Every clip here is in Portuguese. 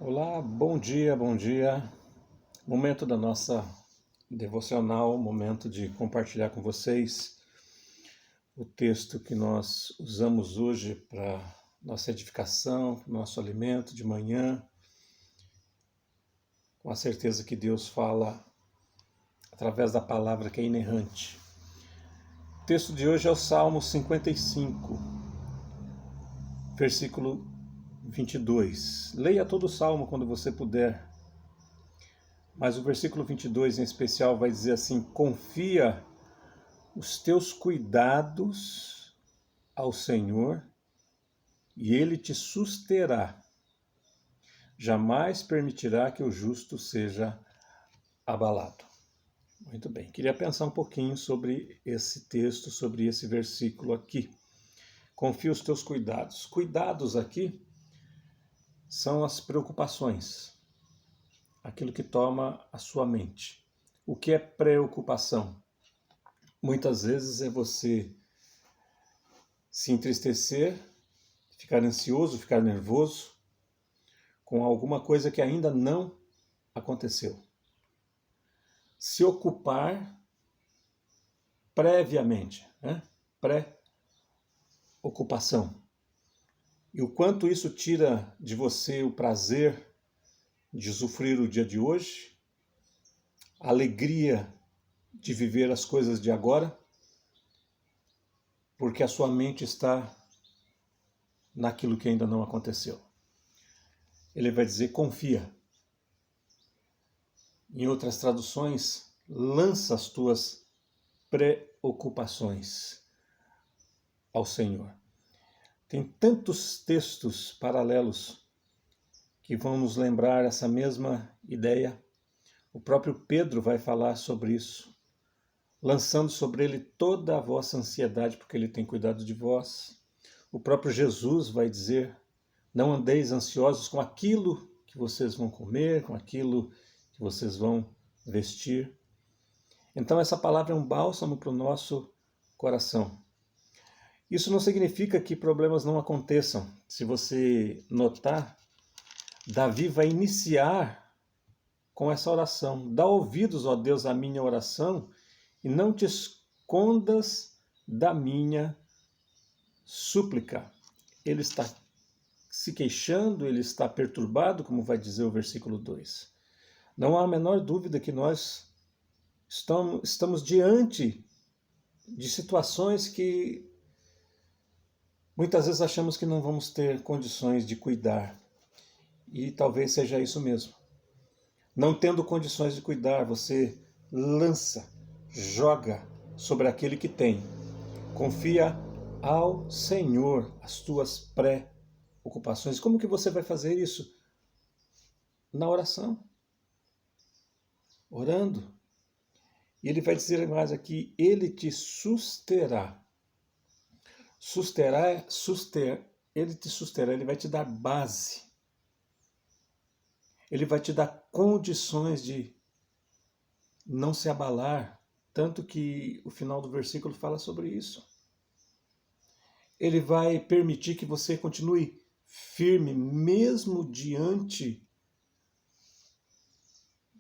Olá, bom dia, bom dia. Momento da nossa devocional, momento de compartilhar com vocês o texto que nós usamos hoje para nossa edificação, nosso alimento de manhã, com a certeza que Deus fala através da palavra que é inerrante. O texto de hoje é o Salmo 55, versículo 22. Leia todo o Salmo quando você puder. Mas o versículo 22 em especial vai dizer assim: confia os teus cuidados ao Senhor e Ele te susterá. Jamais permitirá que o justo seja abalado. Muito bem, queria pensar um pouquinho sobre esse texto, sobre esse versículo aqui. Confia os teus cuidados. Cuidados aqui são as preocupações, aquilo que toma a sua mente. O que é preocupação? Muitas vezes é você se entristecer, ficar ansioso, ficar nervoso com alguma coisa que ainda não aconteceu. Se ocupar previamente, né? Pré-ocupação. E o quanto isso tira de você o prazer de usufruir o dia de hoje, a alegria de viver as coisas de agora, porque a sua mente está naquilo que ainda não aconteceu. Ele vai dizer: confia. Em outras traduções, lança as tuas preocupações ao Senhor. Tem tantos textos paralelos que vão nos lembrar essa mesma ideia. O próprio Pedro vai falar sobre isso, lançando sobre ele toda a vossa ansiedade, porque ele tem cuidado de vós. O próprio Jesus vai dizer: não andeis ansiosos com aquilo que vocês vão comer, com aquilo que vocês vão vestir. Então essa palavra é um bálsamo para o nosso coração. Isso não significa que problemas não aconteçam. Se você notar, Davi vai iniciar com essa oração: dá ouvidos, ó Deus, à minha oração e não te escondas da minha súplica. Ele está se queixando, ele está perturbado, como vai dizer o versículo 2. Não há a menor dúvida que nós estamos diante de situações que muitas vezes achamos que não vamos ter condições de cuidar. E talvez seja isso mesmo. Não tendo condições de cuidar, você lança, joga sobre aquele que tem. Confia ao Senhor as tuas preocupações. Como que você vai fazer isso? Na oração. Orando. E ele vai dizer mais aqui: ele te susterá. Ele te susterá, ele vai te dar base. Ele vai te dar condições de não se abalar, tanto que o final do versículo fala sobre isso. Ele vai permitir que você continue firme, mesmo diante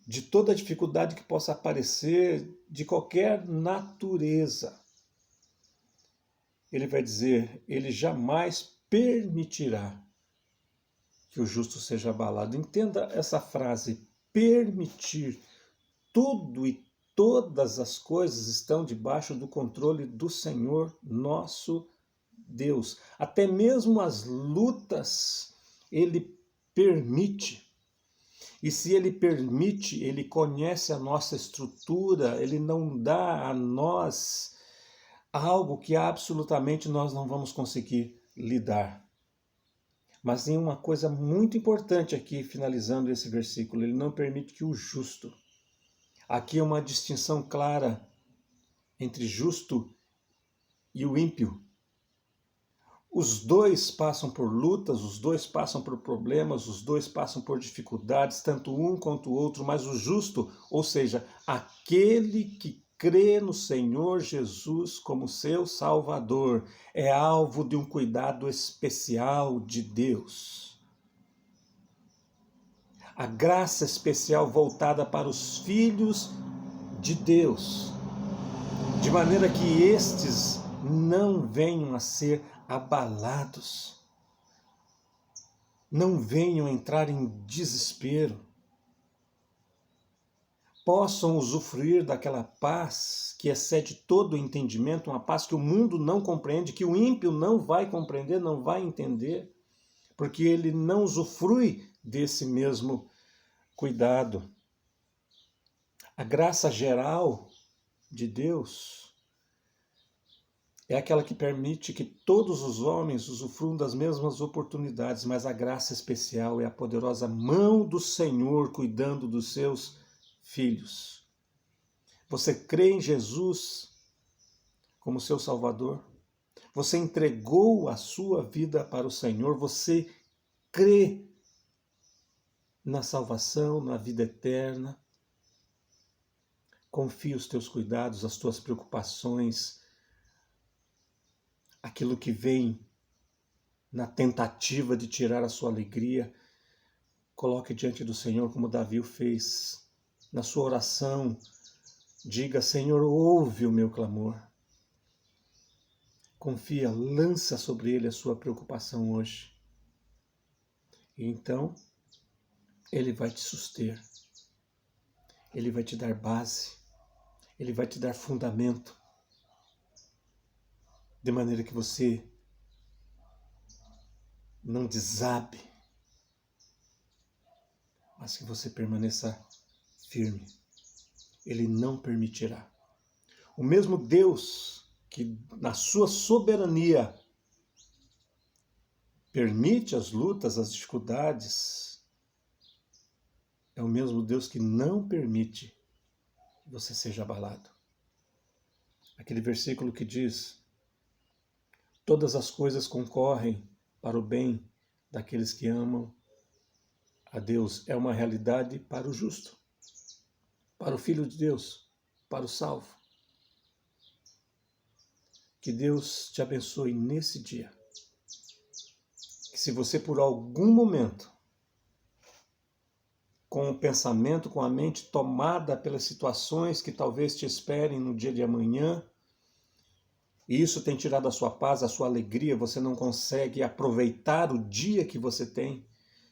de toda a dificuldade que possa aparecer, de qualquer natureza. Ele vai dizer: ele jamais permitirá que o justo seja abalado. Entenda essa frase: permitir. Tudo e todas as coisas estão debaixo do controle do Senhor nosso Deus. Até mesmo as lutas Ele permite. E se Ele permite, Ele conhece a nossa estrutura, Ele não dá a nós algo que absolutamente nós não vamos conseguir lidar. Mas tem uma coisa muito importante aqui, finalizando esse versículo: ele não permite que o justo. Aqui é uma distinção clara entre justo e o ímpio. Os dois passam por lutas, os dois passam por problemas, os dois passam por dificuldades, tanto um quanto o outro, mas o justo, ou seja, aquele que crê no Senhor Jesus como seu Salvador, é alvo de um cuidado especial de Deus. a graça especial voltada para os filhos de Deus, de maneira que estes não venham a ser abalados, não venham a entrar em desespero, possam usufruir daquela paz que excede todo o entendimento, uma paz que o mundo não compreende, que o ímpio não vai compreender, não vai entender, porque ele não usufrui desse mesmo cuidado. A graça geral de Deus é aquela que permite que todos os homens usufruam das mesmas oportunidades, mas a graça especial é a poderosa mão do Senhor cuidando dos seus filhos. Você crê em Jesus como seu Salvador? Você entregou a sua vida para o Senhor? Você crê na salvação, na vida eterna? Confia os teus cuidados, as tuas preocupações, aquilo que vem na tentativa de tirar a sua alegria, coloque diante do Senhor como Davi o fez. Na sua oração, diga: Senhor, ouve o meu clamor. Confia, lança sobre ele a sua preocupação hoje. E então, ele vai te suster. Ele vai te dar base. Ele vai te dar fundamento. De maneira que você não desabe, mas que você permaneça firme. Ele não permitirá. O mesmo Deus que na sua soberania permite as lutas, as dificuldades, é o mesmo Deus que não permite que você seja abalado. Aquele versículo que diz: todas as coisas concorrem para o bem daqueles que amam a Deus, é uma realidade para o justo, para o Filho de Deus, para o salvo. Que Deus te abençoe nesse dia. Que se você por algum momento, com o pensamento, com a mente tomada pelas situações que talvez te esperem no dia de amanhã, e isso tem tirado a sua paz, a sua alegria, você não consegue aproveitar o dia que você tem,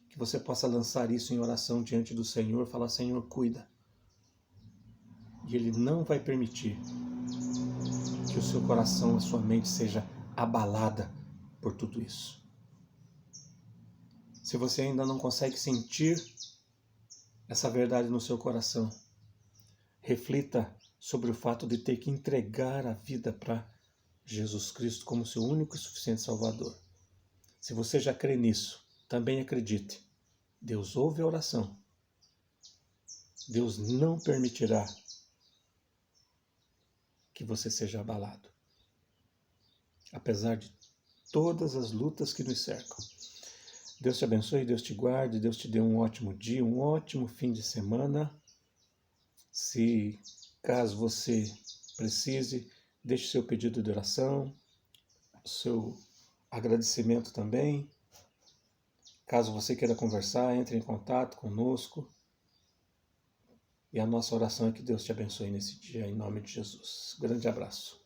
que você possa lançar isso em oração diante do Senhor, falar: Senhor, cuida. E Ele não vai permitir que o seu coração, a sua mente seja abalada por tudo isso. Se você ainda não consegue sentir essa verdade no seu coração, reflita sobre o fato de ter que entregar a vida para Jesus Cristo como seu único e suficiente Salvador. Se você já crê nisso, também acredite. Deus ouve a oração. Deus não permitirá que você seja abalado, apesar de todas as lutas que nos cercam. Deus te abençoe, Deus te guarde, Deus te dê um ótimo dia, um ótimo fim de semana. Se caso você precise, deixe seu pedido de oração, seu agradecimento também. Caso você queira conversar, entre em contato conosco. E a nossa oração é que Deus te abençoe nesse dia, em nome de Jesus. Grande abraço.